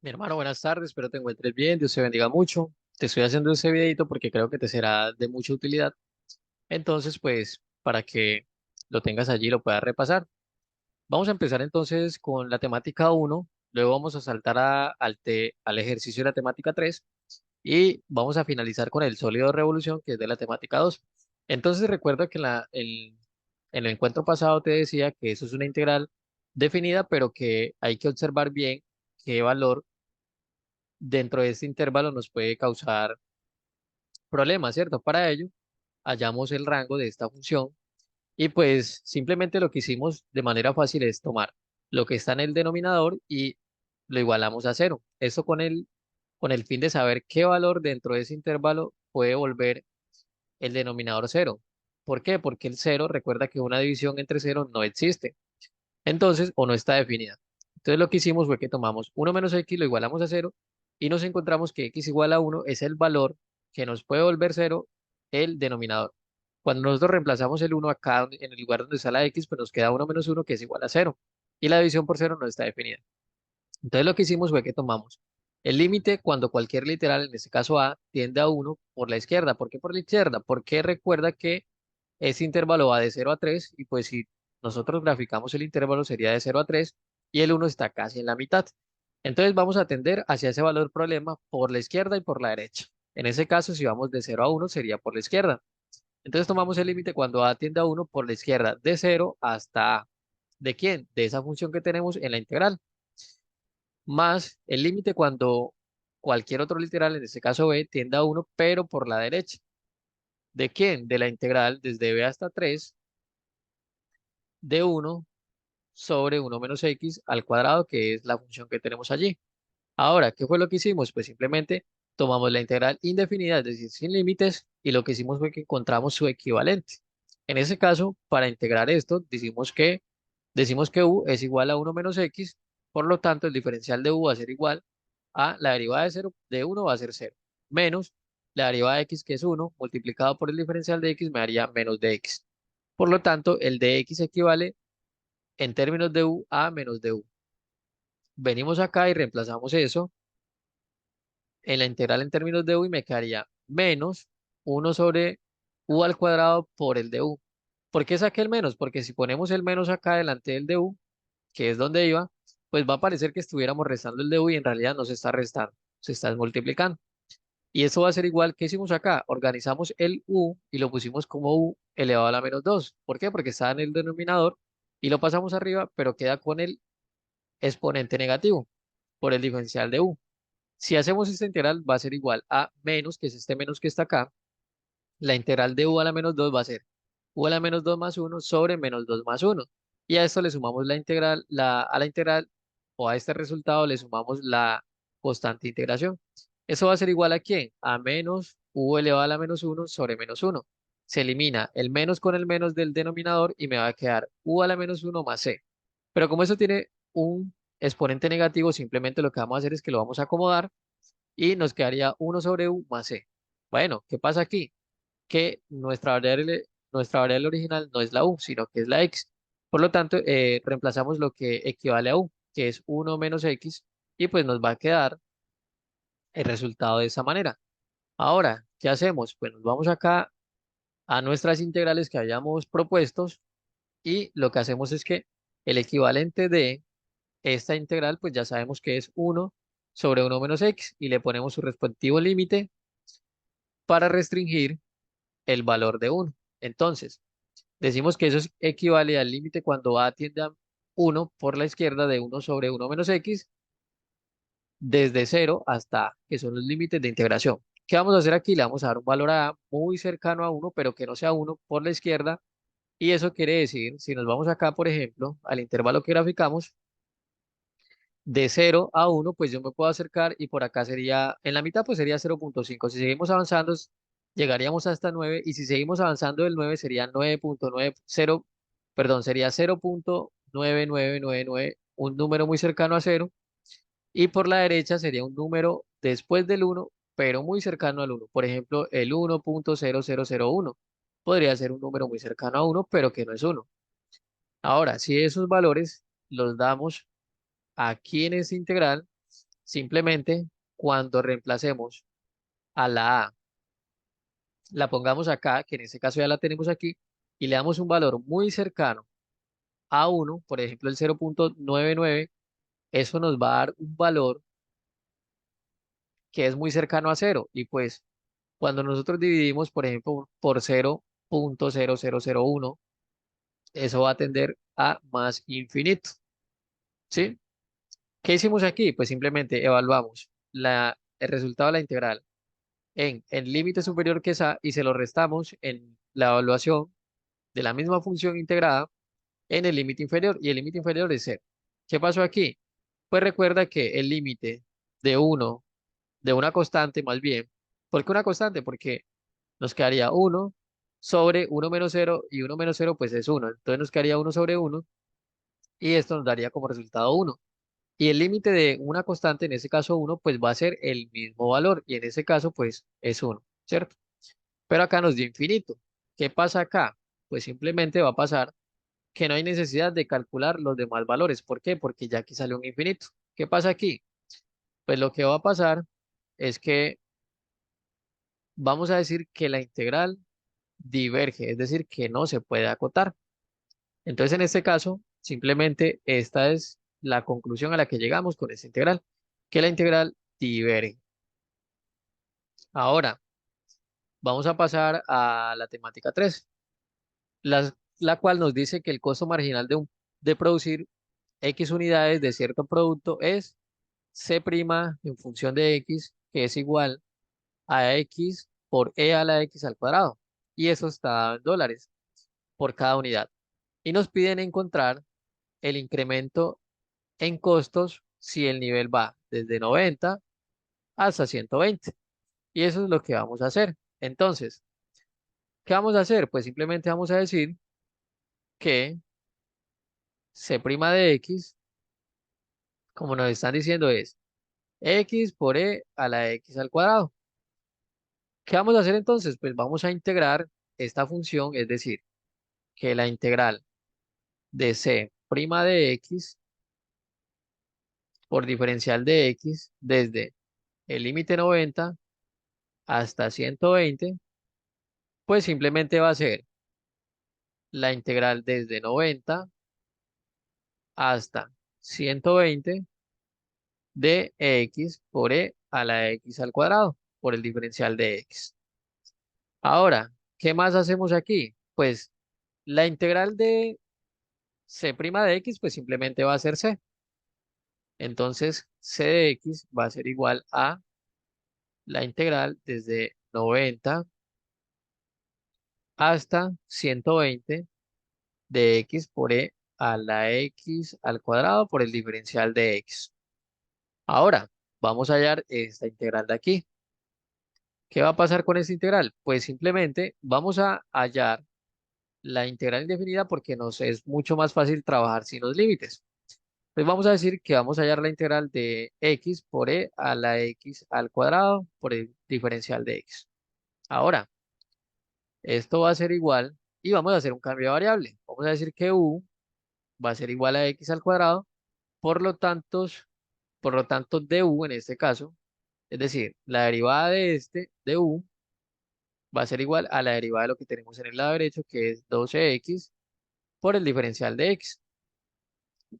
Mi hermano, buenas tardes, espero te encuentres bien, Dios te bendiga mucho. Te estoy haciendo este videito porque creo que te será de mucha utilidad. Entonces, pues, para que lo tengas allí y lo puedas repasar. Vamos a empezar entonces con la temática uno. Luego vamos a saltar al ejercicio de la temática 3 y vamos a finalizar con el sólido de revolución, que es de la temática 2. Entonces, recuerda que en el encuentro pasado te decía que eso es una integral definida, pero que hay que observar bien qué valor dentro de este intervalo nos puede causar problemas, ¿cierto? Para ello, hallamos el rango de esta función y pues simplemente lo que hicimos de manera fácil es tomar lo que está en el denominador y lo igualamos a cero. Esto con el fin de saber qué valor dentro de ese intervalo puede volver el denominador cero. ¿Por qué? Porque el cero, recuerda que una división entre cero no existe. Entonces, o no está definida. Entonces, lo que hicimos fue que tomamos uno menos x, lo igualamos a cero y nos encontramos que x igual a uno es el valor que nos puede volver cero el denominador. Cuando nosotros reemplazamos el uno acá en el lugar donde está la x, pues nos queda uno menos uno que es igual a cero. Y la división por cero no está definida. Entonces, lo que hicimos fue que tomamos el límite cuando cualquier literal, en este caso a, tiende a uno por la izquierda. ¿Por qué por la izquierda? Porque recuerda que ese intervalo va de 0 a 3 y pues si nosotros graficamos el intervalo sería de 0 a 3 y el uno está casi en la mitad. Entonces vamos a tender hacia ese valor problema por la izquierda y por la derecha. En ese caso, si vamos de 0 a uno sería por la izquierda. Entonces tomamos el límite cuando a tiende a uno por la izquierda de 0 hasta a. ¿De quién? De esa función que tenemos en la integral. Más el límite cuando cualquier otro literal, en este caso b, tiende a uno pero por la derecha. ¿De quién? De la integral desde b hasta 3 de uno sobre uno menos x al cuadrado, que es la función que tenemos allí. Ahora, ¿qué fue lo que hicimos? Pues simplemente tomamos la integral indefinida, es decir, sin límites, y lo que hicimos fue que encontramos su equivalente. En ese caso, para integrar esto, decimos que u es igual a uno menos x, por lo tanto, el diferencial de u va a ser igual a la derivada de cero de uno va a ser cero menos la derivada de x, que es uno multiplicado por el diferencial de x, me daría menos de x. Por lo tanto, el de x equivale en términos de u a menos de u. Venimos acá y reemplazamos eso en la integral en términos de u y me quedaría menos uno sobre u al cuadrado por el de u. ¿Por qué saqué el menos? Porque si ponemos el menos acá delante del de u, que es donde iba, pues va a parecer que estuviéramos restando el de u y en realidad no se está restando, se está multiplicando. Y eso va a ser igual que hicimos acá. Organizamos el u y lo pusimos como u elevado a la menos 2. ¿Por qué? Porque está en el denominador y lo pasamos arriba, pero queda con el exponente negativo por el diferencial de u. Si hacemos esta integral va a ser igual a menos, que es este menos que está acá. La integral de u a la menos 2 va a ser u a la menos 2 más uno sobre menos 2 más uno. Y a esto le sumamos la integral, a la integral o a este resultado le sumamos la constante de integración. Eso va a ser igual a ¿quién? A menos u elevado a la menos uno sobre menos uno. Se elimina el menos con el menos del denominador y me va a quedar u a la menos uno más c. Pero como esto tiene un exponente negativo, simplemente lo que vamos a hacer es que lo vamos a acomodar y nos quedaría uno sobre u más c. Bueno, ¿qué pasa aquí? Que nuestra variable original no es la u, sino que es la x. Por lo tanto, reemplazamos lo que equivale a u, que es uno menos x, y pues nos va a quedar el resultado de esa manera. Ahora, ¿qué hacemos? Pues nos vamos acá a nuestras integrales que hayamos propuestos y lo que hacemos es que el equivalente de esta integral, pues ya sabemos que es uno sobre uno menos x y le ponemos su respectivo límite para restringir el valor de uno. Entonces, decimos que equivale al límite cuando a tiende a uno por la izquierda de uno sobre uno menos x desde cero hasta a, que son los límites de integración. ¿Qué vamos a hacer aquí? Le vamos a dar un valor a muy cercano a uno pero que no sea uno por la izquierda. Y eso quiere decir, si nos vamos acá, por ejemplo, al intervalo que graficamos, de cero a uno pues yo me puedo acercar y por acá sería, en la mitad pues sería 0,5. Si seguimos avanzando, llegaríamos hasta 9 y si seguimos avanzando del 9 sería 9,90, perdón, sería 0,99999, un número muy cercano a cero. Y por la derecha sería un número después del uno pero muy cercano al uno. Por ejemplo, el 1,0001 podría ser un número muy cercano a uno pero que no es uno. Ahora, si esos valores los damos aquí en esta integral, simplemente cuando reemplacemos a la A, la pongamos acá, que en este caso ya la tenemos aquí, y le damos un valor muy cercano a 1, por ejemplo el 0.99, eso nos va a dar un valor que es muy cercano a cero. Y pues cuando nosotros dividimos, por ejemplo, por 0.0001, eso va a tender a más infinito, ¿sí? ¿Qué hicimos aquí? Pues simplemente evaluamos el resultado de la integral en el límite superior que es a y se lo restamos en la evaluación de la misma función integrada en el límite inferior y el límite inferior es cero. ¿Qué pasó aquí? Pues recuerda que el límite de uno, de una constante más bien, ¿por qué una constante? Porque nos quedaría uno sobre uno menos cero y uno menos cero pues es uno. Entonces nos quedaría uno sobre uno y esto nos daría como resultado uno. Y el límite de una constante, en ese caso uno, pues va a ser el mismo valor y en ese caso pues es uno, ¿cierto? Pero acá nos dio infinito. ¿Qué pasa acá? Pues simplemente va a pasar que no hay necesidad de calcular los demás valores. ¿Por qué? Porque ya aquí sale un infinito. ¿Qué pasa aquí? Pues lo que va a pasar es que vamos a decir que la integral diverge, es decir, que no se puede acotar. Entonces, en este caso, simplemente esta es la conclusión a la que llegamos con esta integral, que la integral diverge. Ahora, vamos a pasar a la temática 3, la cual nos dice que el costo marginal de producir X unidades de cierto producto es C' en función de X, que es igual a X por E a la X al cuadrado. Y eso está dado en dólares por cada unidad. Y nos piden encontrar el incremento en costos si el nivel va desde 90 hasta 120. Y eso es lo que vamos a hacer. Entonces, ¿qué vamos a hacer? Pues simplemente vamos a decir que C' de X, como nos están diciendo, es X por E a la X al cuadrado. ¿Qué vamos a hacer entonces? Pues vamos a integrar esta función, es decir, que la integral de C' de X por diferencial de X desde el límite 90 hasta 120, pues simplemente va a ser la integral desde 90 hasta 120 de X por E a la X al cuadrado por el diferencial de X. Ahora, ¿qué más hacemos aquí? Pues la integral de C' de X, pues simplemente va a ser C. Entonces, C de X va a ser igual a la integral desde 90 hasta 120 de X por E a la X al cuadrado por el diferencial de X. Ahora, vamos a hallar esta integral de aquí. ¿Qué va a pasar con esta integral? Pues simplemente vamos a hallar la integral indefinida porque nos es mucho más fácil trabajar sin los límites. Pues vamos a decir que vamos a hallar la integral de X por E a la X al cuadrado por el diferencial de X. Ahora, esto va a ser igual y vamos a hacer un cambio de variable. Vamos a decir que U va a ser igual a X al cuadrado, por lo tanto, de U en este caso, es decir, la derivada de de U, va a ser igual a la derivada de lo que tenemos en el lado derecho, que es 12X por el diferencial de X.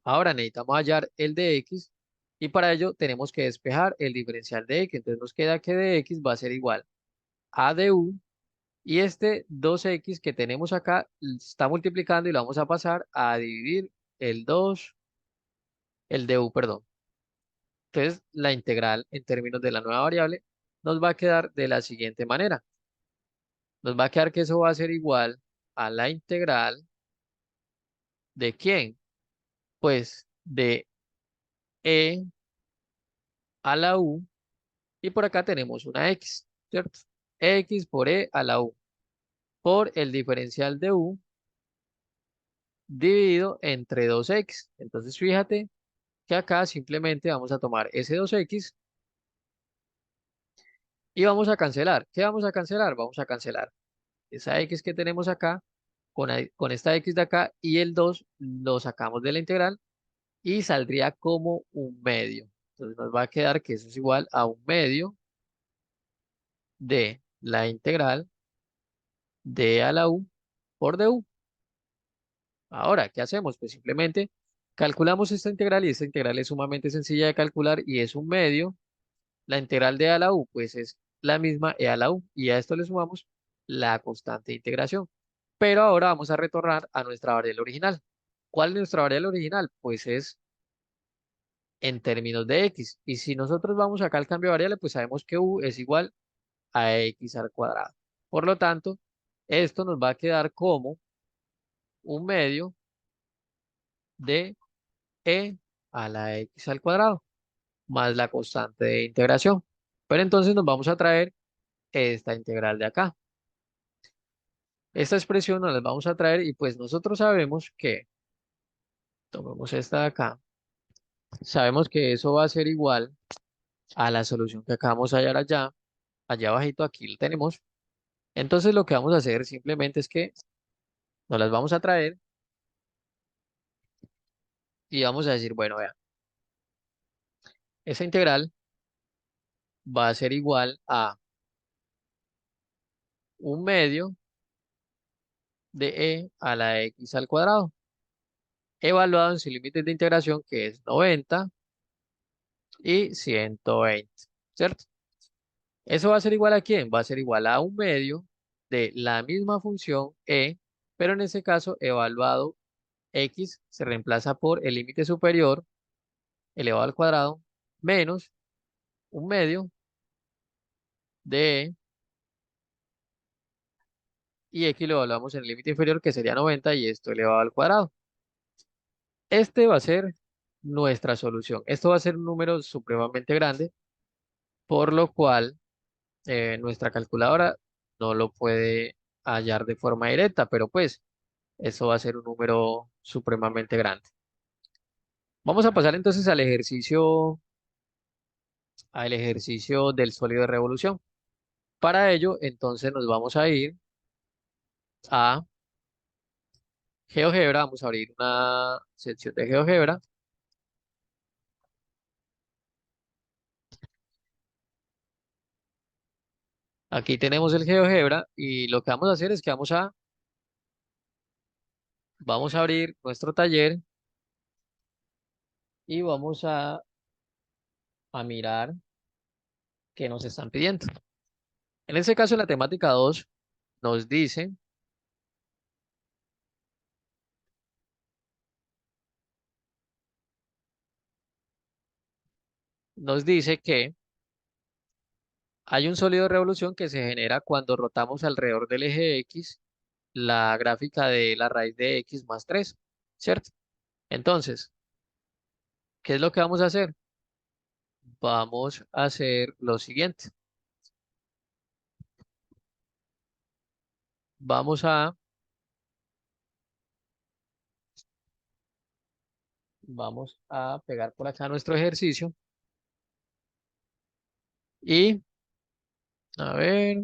Ahora necesitamos hallar el de X y para ello tenemos que despejar el diferencial de X. Entonces nos queda que de X va a ser igual a de U y este 2X que tenemos acá está multiplicando y lo vamos a pasar a dividir el 2, el de U, perdón. Entonces, la integral en términos de la nueva variable nos va a quedar de la siguiente manera. Nos va a quedar que eso va a ser igual a la integral de ¿quién? Pues de E a la U y por acá tenemos una X, ¿cierto? X por E a la U por el diferencial de U dividido entre 2X. Entonces, fíjate que acá simplemente vamos a tomar ese 2X y vamos a cancelar. ¿Qué vamos a cancelar? Vamos a cancelar esa X que tenemos acá con esta X de acá y el 2 lo sacamos de la integral y saldría como un medio. Entonces nos va a quedar que eso es igual a un medio de la integral de a la u por du. Ahora, ¿qué hacemos? Pues simplemente calculamos esta integral y esta integral es sumamente sencilla de calcular y es un medio. La integral de a la u, pues es la misma e a la u y a esto le sumamos la constante de integración. Pero ahora vamos a retornar a nuestra variable original. ¿Cuál es nuestra variable original? Pues es en términos de x. Y si nosotros vamos acá al cambio de variable, pues sabemos que u es igual a x al cuadrado. Por lo tanto, esto nos va a quedar como un medio de e a la x al cuadrado más la constante de integración. Pero entonces nos vamos a traer esta integral de acá. Esta expresión nos la vamos a traer y pues nosotros sabemos que, tomemos esta de acá, sabemos que eso va a ser igual a la solución que acabamos de hallar allá, allá abajito, aquí lo tenemos. Entonces lo que vamos a hacer simplemente es que nos las vamos a traer y vamos a decir, bueno, vean, esa integral va a ser igual a un medio de e a la x al cuadrado, evaluado en sus límites de integración, que es 90 y 120, ¿cierto? ¿Eso va a ser igual a quién? Va a ser igual a un medio de la misma función e, pero en ese caso evaluado x se reemplaza por el límite superior elevado al cuadrado menos un medio de e y x lo evaluamos en el límite inferior que sería 90 y esto elevado al cuadrado. Este va a ser nuestra solución. Esto va a ser un número supremamente grande, por lo cual nuestra calculadora no lo puede hallar de forma directa, pero pues eso va a ser un número supremamente grande. Vamos a pasar entonces al ejercicio del sólido de revolución. Para ello, entonces nos vamos a ir a GeoGebra, vamos a abrir una sección de GeoGebra. Aquí tenemos el GeoGebra y lo que vamos a hacer es que vamos a abrir nuestro taller y vamos a mirar qué nos están pidiendo. En este caso, la temática 2 nos dice, nos dice que hay un sólido de revolución que se genera cuando rotamos alrededor del eje X la gráfica de la raíz de X más 3, ¿cierto? Entonces, ¿qué es lo que vamos a hacer? Vamos a hacer lo siguiente. Vamos a, vamos a pegar por acá nuestro ejercicio y, a ver,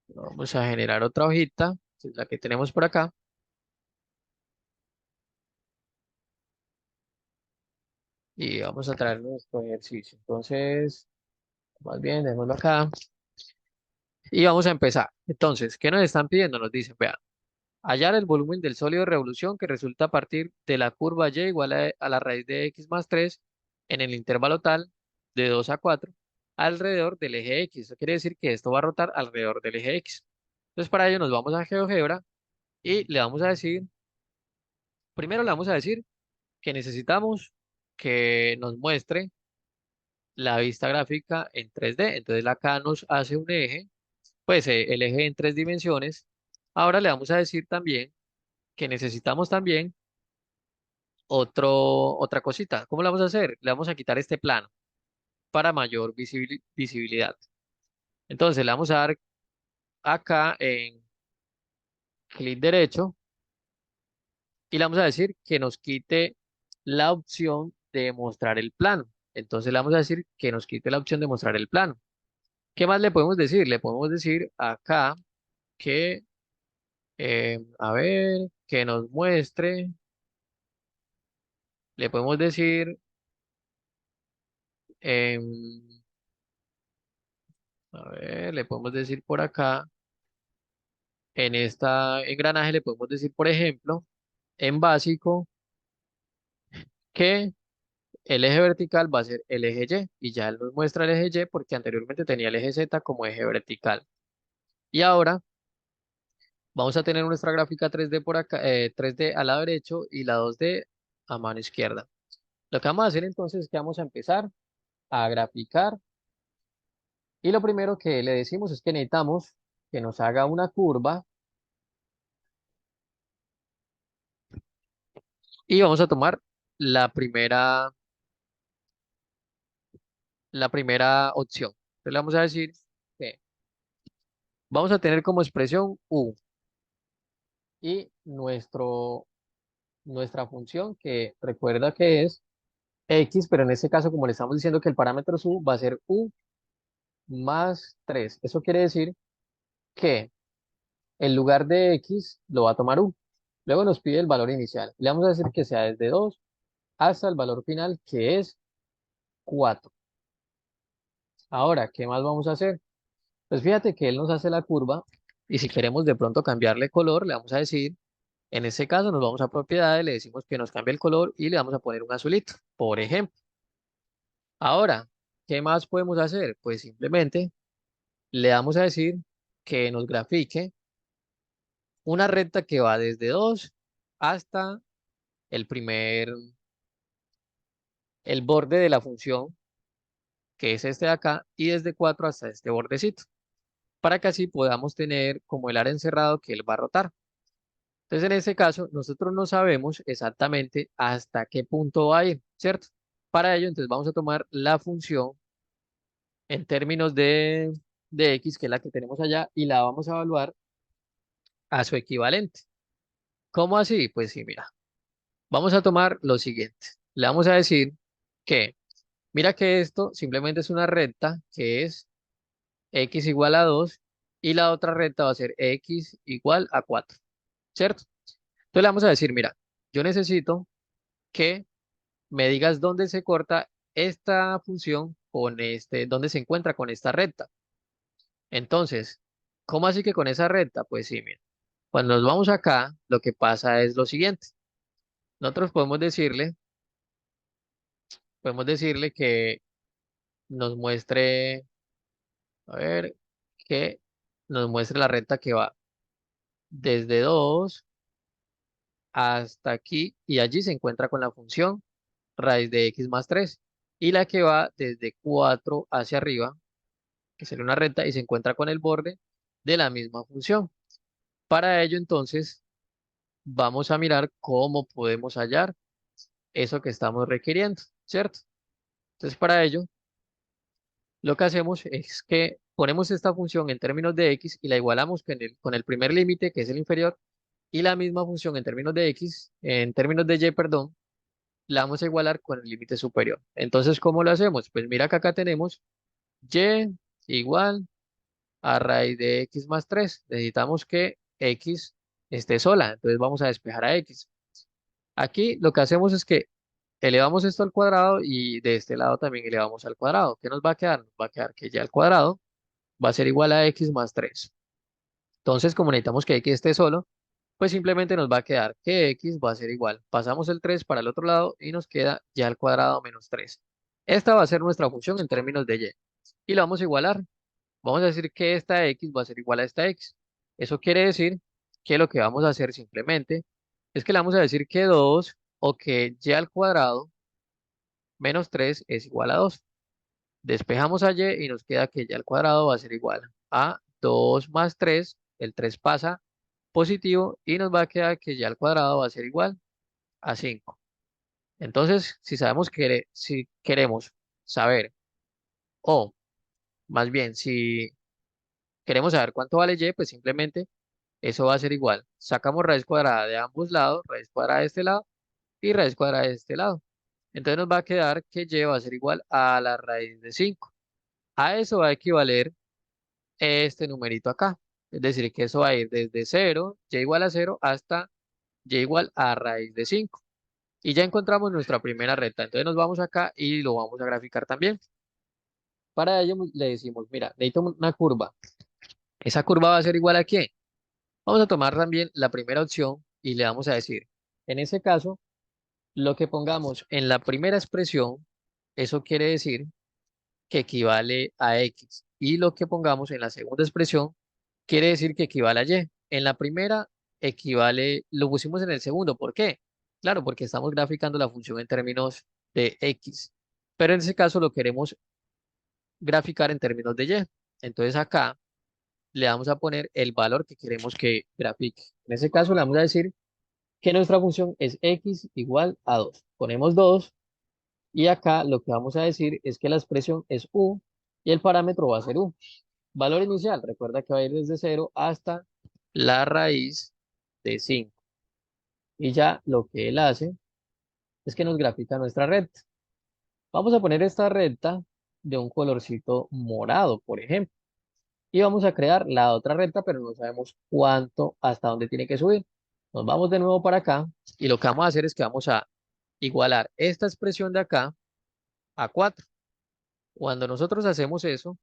vamos a generar otra hojita, que es la que tenemos por acá, y vamos a traer nuestro ejercicio. Entonces, más bien, démoslo acá y vamos a empezar. Entonces, ¿qué nos están pidiendo? Nos dicen, vean, hallar el volumen del sólido de revolución que resulta a partir de la curva y igual a la raíz de x más 3 en el intervalo tal de 2 a 4 alrededor del eje x. Eso quiere decir que esto va a rotar alrededor del eje x. Entonces para ello nos vamos a GeoGebra y le vamos a decir, primero le vamos a decir que necesitamos que nos muestre la vista gráfica en 3D. Entonces acá nos hace un eje, pues el eje en 3 dimensiones. Ahora le vamos a decir también que necesitamos también otra cosita. ¿Cómo lo vamos a hacer? Le vamos a quitar este plano para mayor visibilidad. Entonces le vamos a dar acá en clic derecho y le vamos a decir que nos quite la opción de mostrar el plano. Entonces le vamos a decir que nos quite la opción de mostrar el plano. ¿Qué más le podemos decir? Le podemos decir acá que, a ver, que nos muestre. Le podemos decir Em, a ver, le podemos decir por acá, en esta engranaje le podemos decir, por ejemplo, en básico, que el eje vertical va a ser el eje Y ya él nos muestra el eje Y porque anteriormente tenía el eje Z como eje vertical. Y ahora vamos a tener nuestra gráfica 3D por acá, 3D al lado derecho y la 2D a mano izquierda. Lo que vamos a hacer entonces es que vamos a empezar a graficar y lo primero que le decimos es que necesitamos que nos haga una curva y vamos a tomar la primera, la primera opción. Entonces le vamos a decir que vamos a tener como expresión U y nuestra función que recuerda que es X, pero en este caso como le estamos diciendo que el parámetro es U va a ser U más 3. Eso quiere decir que en lugar de X lo va a tomar U. Luego nos pide el valor inicial. Le vamos a decir que sea desde 2 hasta el valor final que es 4. Ahora, ¿qué más vamos a hacer? Pues fíjate que él nos hace la curva y si queremos de pronto cambiarle color, le vamos a decir, en este caso nos vamos a propiedades, le decimos que nos cambie el color y le vamos a poner un azulito, por ejemplo. Ahora, ¿qué más podemos hacer? Pues simplemente le vamos a decir que nos grafique una recta que va desde 2 hasta el el borde de la función, que es este de acá, y desde 4 hasta este bordecito, para que así podamos tener como el área encerrado que él va a rotar. Entonces, en este caso, nosotros no sabemos exactamente hasta qué punto va a ir, ¿cierto? Para ello, entonces vamos a tomar la función en términos de x, que es la que tenemos allá, y la vamos a evaluar a su equivalente. ¿Cómo así? Pues sí, mira, vamos a tomar lo siguiente. Le vamos a decir que, mira que esto simplemente es una recta que es x igual a 2 y la otra recta va a ser x igual a 4, ¿cierto? Entonces le vamos a decir, mira, yo necesito que me digas dónde se corta esta función con dónde se encuentra con esta recta. Entonces, ¿cómo así que con esa recta? Pues sí, mira, cuando nos vamos acá, lo que pasa es lo siguiente. Nosotros podemos decirle que nos muestre, a ver, que nos muestre la recta que va desde 2 hasta aquí y allí se encuentra con la función raíz de x más 3 y la que va desde 4 hacia arriba, que sería una recta y se encuentra con el borde de la misma función. Para ello, entonces, vamos a mirar cómo podemos hallar eso que estamos requiriendo, ¿cierto? Entonces, para ello, lo que hacemos es que ponemos esta función en términos de x y la igualamos con el primer límite, que es el inferior, y la misma función en términos de x, en términos de y, perdón, la vamos a igualar con el límite superior. Entonces, ¿cómo lo hacemos? Pues mira que acá tenemos y igual a raíz de x más 3. Necesitamos que x esté sola, entonces vamos a despejar a x. Aquí lo que hacemos es que elevamos esto al cuadrado y de este lado también elevamos al cuadrado. ¿Qué nos va a quedar? Nos va a quedar que y al cuadrado va a ser igual a x más 3. Entonces, como necesitamos que x esté solo, pues simplemente nos va a quedar que x va a ser igual. Pasamos el 3 para el otro lado y nos queda y al cuadrado menos 3. Esta va a ser nuestra función en términos de y. Y la vamos a igualar. Vamos a decir que esta x va a ser igual a esta x. Eso quiere decir que lo que vamos a hacer simplemente es que le vamos a decir que 2 o que y al cuadrado menos 3 es igual a 2. Despejamos a y y nos queda que y al cuadrado va a ser igual a 2 más 3. El 3 pasa positivo y nos va a quedar que y al cuadrado va a ser igual a 5. Entonces, si queremos saber, o más bien, si queremos saber cuánto vale y, pues simplemente eso va a ser igual. Sacamos raíz cuadrada de ambos lados, raíz cuadrada de este lado y raíz cuadrada de este lado. Entonces nos va a quedar que y va a ser igual a la raíz de 5. A eso va a equivaler este numerito acá. Es decir, que eso va a ir desde 0, y igual a 0, hasta y igual a raíz de 5. Y ya encontramos nuestra primera recta. Entonces nos vamos acá y lo vamos a graficar también. Para ello le decimos, mira, necesito una curva. ¿Esa curva va a ser igual a qué? Vamos a tomar también la primera opción y le vamos a decir, en ese caso, lo que pongamos en la primera expresión, eso quiere decir que equivale a X. Y lo que pongamos en la segunda expresión, quiere decir que equivale a Y. En la primera equivale, lo pusimos en el segundo. ¿Por qué? Claro, porque estamos graficando la función en términos de X. Pero en ese caso lo queremos graficar en términos de Y. Entonces acá le vamos a poner el valor que queremos que grafique. En ese caso le vamos a decir que nuestra función es X igual a 2. Ponemos 2 y acá lo que vamos a decir es que la expresión es U y el parámetro va a ser U. Valor inicial, recuerda que va a ir desde 0 hasta la raíz de 5. Y ya lo que él hace es que nos grafica nuestra recta. Vamos a poner esta recta de un colorcito morado, por ejemplo. Y vamos a crear la otra recta, pero no sabemos cuánto, hasta dónde tiene que subir. Nos vamos de nuevo para acá y lo que vamos a hacer es que vamos a igualar esta expresión de acá a 4. Cuando nosotros hacemos eso,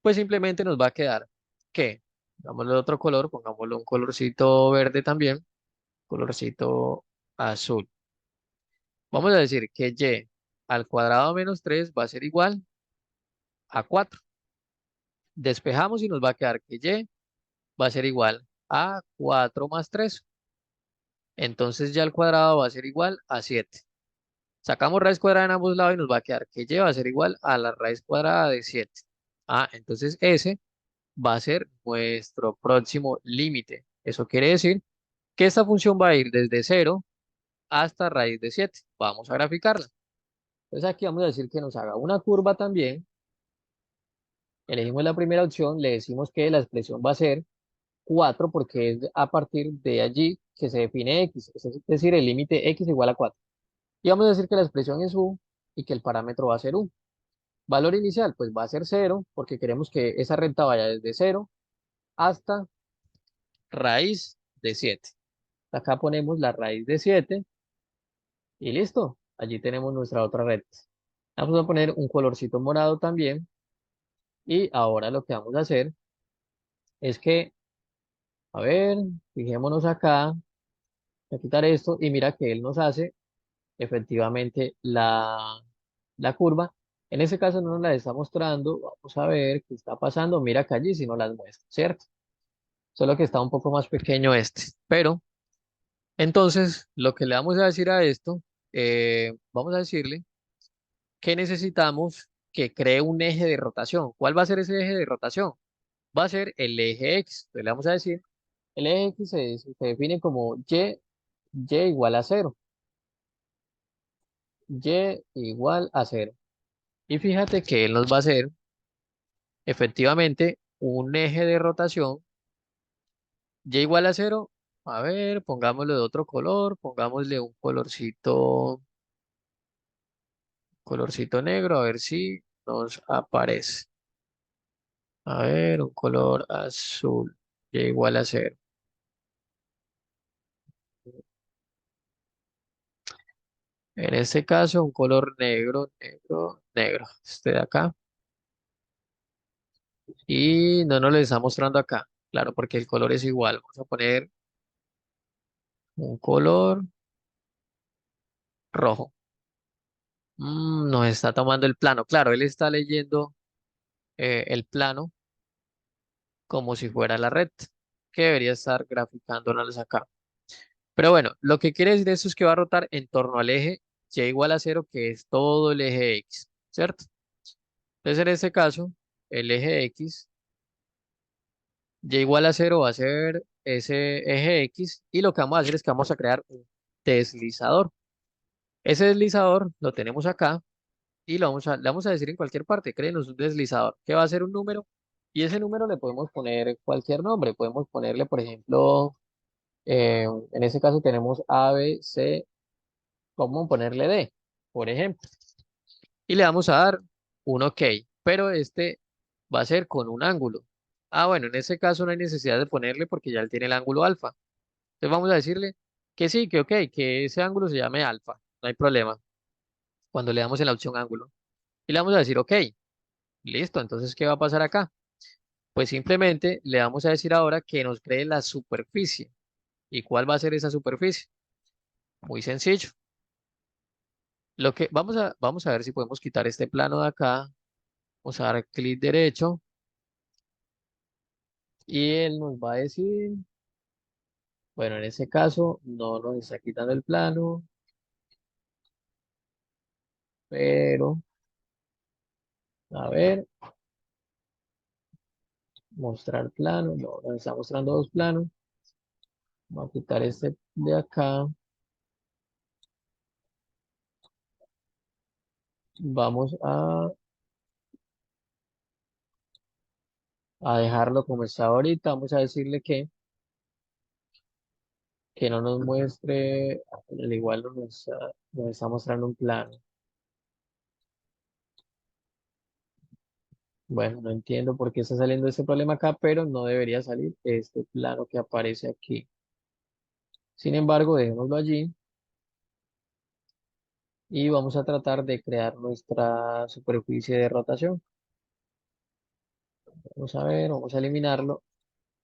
pues simplemente nos va a quedar que, dámosle otro color, pongámosle un colorcito verde también, colorcito azul. Vamos a decir que y al cuadrado menos 3 va a ser igual a 4. Despejamos y nos va a quedar que y va a ser igual a 4 más 3. Entonces ya al cuadrado va a ser igual a 7. Sacamos raíz cuadrada en ambos lados y nos va a quedar que y va a ser igual a la raíz cuadrada de 7. Entonces ese va a ser nuestro próximo límite. Eso quiere decir que esta función va a ir desde 0 hasta raíz de 7. Vamos a graficarla. Entonces aquí vamos a decir que nos haga una curva también. Elegimos la primera opción, le decimos que la expresión va a ser 4 porque es a partir de allí que se define x, es decir, el límite x igual a 4. Y vamos a decir que la expresión es u y que el parámetro va a ser u. Valor inicial, pues va a ser 0 porque queremos que esa recta vaya desde 0 hasta raíz de 7. Acá ponemos la raíz de 7 y listo. Allí tenemos nuestra otra recta. Vamos a poner un colorcito morado también. Y ahora lo que vamos a hacer es que, a ver, fijémonos acá, voy a quitar esto y mira que él nos hace efectivamente la curva. En ese caso no nos la está mostrando. Vamos a ver qué está pasando. Mira que allí si no las muestra, ¿cierto? Solo que está un poco más pequeño este. Pero, entonces, lo que le vamos a decir a esto, vamos a decirle que necesitamos que cree un eje de rotación. ¿Cuál va a ser ese eje de rotación? Va a ser el eje X. Entonces le vamos a decir, el eje X se define como y igual a 0. Y igual a 0. Y fíjate que él nos va a hacer efectivamente un eje de rotación. Y igual a 0. A ver, pongámoslo de otro color. Pongámosle un colorcito negro. A ver si nos aparece. A ver, un color azul. Y igual a 0. En este caso, un color negro, negro, negro. Este de acá. Y no nos lo está mostrando acá. Claro, porque el color es igual. Vamos a poner un color rojo. Nos está tomando el plano. Claro, él está leyendo el plano como si fuera la red que debería estar graficándonos acá. Pero bueno, lo que quiere decir eso es que va a rotar en torno al eje y igual a 0, que es todo el eje X, ¿cierto? Entonces, en este caso, el eje X, y igual a 0 va a ser ese eje X, y lo que vamos a hacer es que vamos a crear un deslizador. Ese deslizador lo tenemos acá, y le vamos a decir en cualquier parte, créenos un deslizador, que va a ser un número, y ese número le podemos poner cualquier nombre. Podemos ponerle, por ejemplo, en ese caso tenemos A, B, C, vamos a ponerle D, por ejemplo, y le vamos a dar un OK, pero este va a ser con un ángulo. Bueno, en ese caso no hay necesidad de ponerle porque ya él tiene el ángulo alfa. Entonces vamos a decirle Que sí, que ok, que ese ángulo se llame alfa, no hay problema, cuando le damos en la opción ángulo. Y le vamos a decir, ok, listo, entonces, ¿qué va a pasar acá? Pues simplemente le vamos a decir ahora que nos cree la superficie. ¿Y cuál va a ser esa superficie? Muy sencillo. Vamos a ver si podemos quitar este plano de acá. Vamos a dar clic derecho y él nos va a decir, bueno, en ese caso no nos está quitando el plano, pero a ver, mostrar plano, no, nos está mostrando dos planos. Vamos a quitar este de acá. Vamos a dejarlo como está ahorita. Vamos a decirle que no nos muestre, al igual nos está mostrando un plano. Bueno, no entiendo por qué está saliendo ese problema acá, pero no debería salir este plano que aparece aquí. Sin embargo, dejémoslo allí y vamos a tratar de crear nuestra superficie de rotación. Vamos a ver, vamos a eliminarlo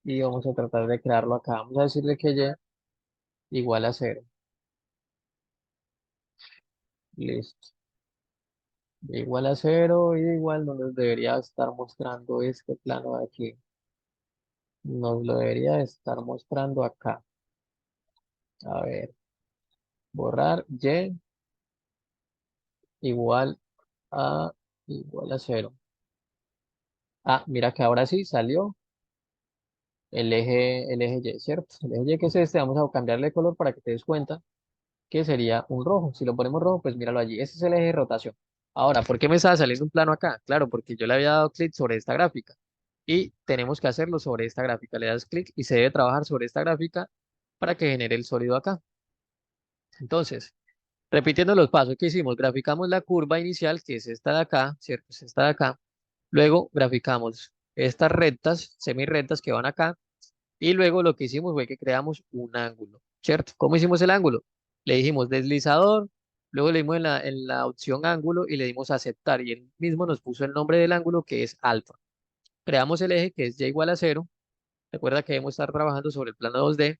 y vamos a tratar de crearlo acá. Vamos a decirle que y igual a cero. Listo. Y igual a cero y igual no nos debería estar mostrando este plano de aquí. Nos lo debería estar mostrando acá. A ver, borrar y igual a igual a cero. Ah, mira que ahora sí salió el eje Y, ¿cierto? El eje Y que es este, vamos a cambiarle de color para que te des cuenta que sería un rojo. Si lo ponemos rojo, pues míralo allí. Ese es el eje de rotación. Ahora, ¿por qué me estaba saliendo un plano acá? Claro, porque yo le había dado clic sobre esta gráfica y tenemos que hacerlo sobre esta gráfica. Le das clic y se debe trabajar sobre esta gráfica para que genere el sólido acá. Entonces, repitiendo los pasos que hicimos, graficamos la curva inicial, que es esta de acá, ¿cierto? Es esta de acá. Luego graficamos estas rectas, semirrectas que van acá. Y luego lo que hicimos fue que creamos un ángulo, ¿cierto? ¿Cómo hicimos el ángulo? Le dijimos deslizador, luego le dimos en la opción ángulo y le dimos aceptar. Y él mismo nos puso el nombre del ángulo que es alfa. Creamos el eje que es y igual a cero. Recuerda que debemos estar trabajando sobre el plano 2D.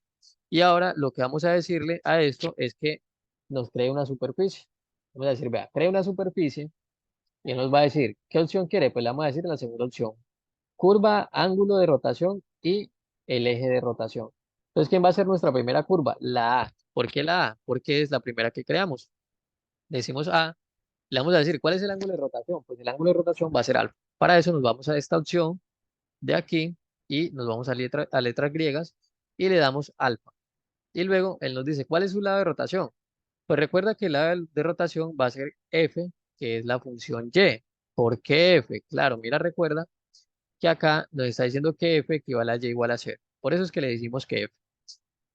Y ahora lo que vamos a decirle a esto es que nos cree una superficie. Vamos a decir, vea, crea una superficie y él nos va a decir, ¿qué opción quiere? Pues le vamos a decir la segunda opción. Curva, ángulo de rotación y el eje de rotación. Entonces, ¿quién va a ser nuestra primera curva? La A. ¿Por qué la A? Porque es la primera que creamos. Decimos A, le vamos a decir, ¿cuál es el ángulo de rotación? Pues el ángulo de rotación va a ser alfa. Para eso nos vamos a esta opción de aquí y nos vamos a letras griegas y le damos alfa. Y luego él nos dice, ¿cuál es su lado de rotación? Pues recuerda que el lado de rotación va a ser F, que es la función Y. ¿Por qué F? Claro, mira, recuerda que acá nos está diciendo que F equivale a Y igual a cero. Por eso es que le decimos que F.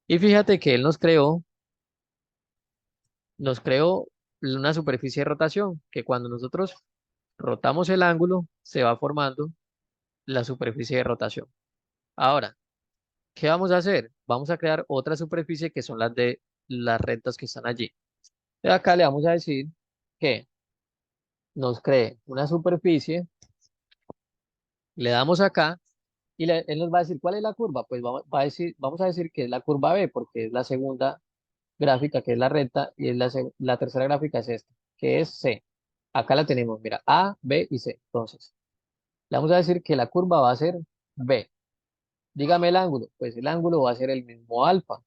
Y fíjate que él nos creó una superficie de rotación, que cuando nosotros rotamos el ángulo, se va formando la superficie de rotación. Ahora, ¿qué vamos a hacer? Vamos a crear otra superficie que son las de las rectas que están allí. Y acá le vamos a decir que nos cree una superficie, le damos acá y él nos va a decir cuál es la curva. Pues vamos a decir que es la curva B porque es la segunda gráfica, que es la recta, y es la tercera gráfica es esta, que es C. Acá la tenemos, mira, A, B y C. Entonces, le vamos a decir que la curva va a ser B. Dígame el ángulo. Pues el ángulo va a ser el mismo alfa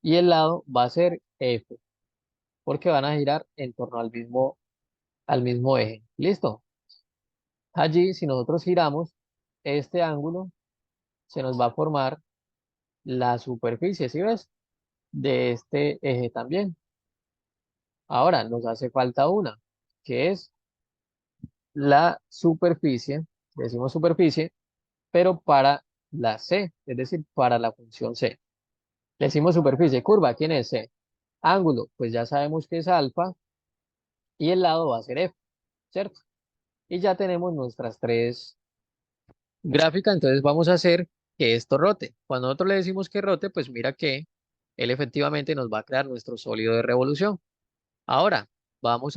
y el lado va a ser F, porque van a girar en torno al mismo eje. ¿Listo? Allí, si nosotros giramos este ángulo, se nos va a formar la superficie, ¿sí ves? De este eje también. Ahora, nos hace falta una, que es la superficie, decimos superficie, pero para la C, es decir, para la función C. Le decimos superficie, curva, ¿quién es C? Ángulo, pues ya sabemos que es alfa y el lado va a ser F, ¿cierto? Y ya tenemos nuestras tres gráficas, entonces vamos a hacer que esto rote. Cuando nosotros le decimos que rote, pues mira que él efectivamente nos va a crear nuestro sólido de revolución. Ahora, vamos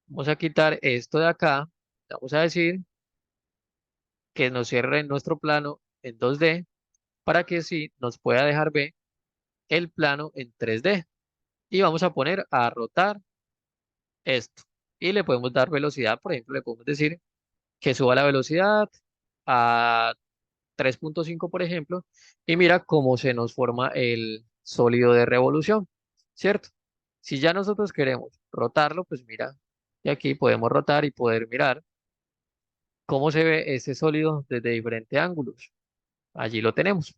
vamos a quitar esto de acá. Vamos a decir que nos cierre nuestro plano en 2D para que sí nos pueda dejar ver el plano en 3D. Y vamos a poner a rotar esto. Y le podemos dar velocidad, por ejemplo, le podemos decir que suba la velocidad a 3.5 por ejemplo, y mira cómo se nos forma el sólido de revolución, ¿cierto? Si ya nosotros queremos rotarlo, pues mira, y aquí podemos rotar y poder mirar cómo se ve ese sólido desde diferentes ángulos. Allí lo tenemos.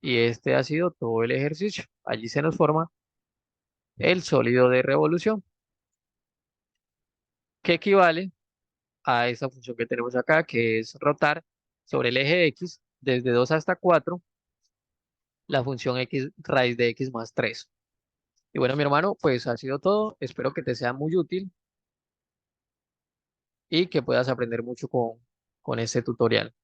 Y este ha sido todo el ejercicio. Allí se nos forma el sólido de revolución, que equivale a esa función que tenemos acá, que es rotar sobre el eje X desde 2 hasta 4 la función X raíz de X más 3. Y bueno, mi hermano, pues ha sido todo. Espero que te sea muy útil y que puedas aprender mucho con este tutorial.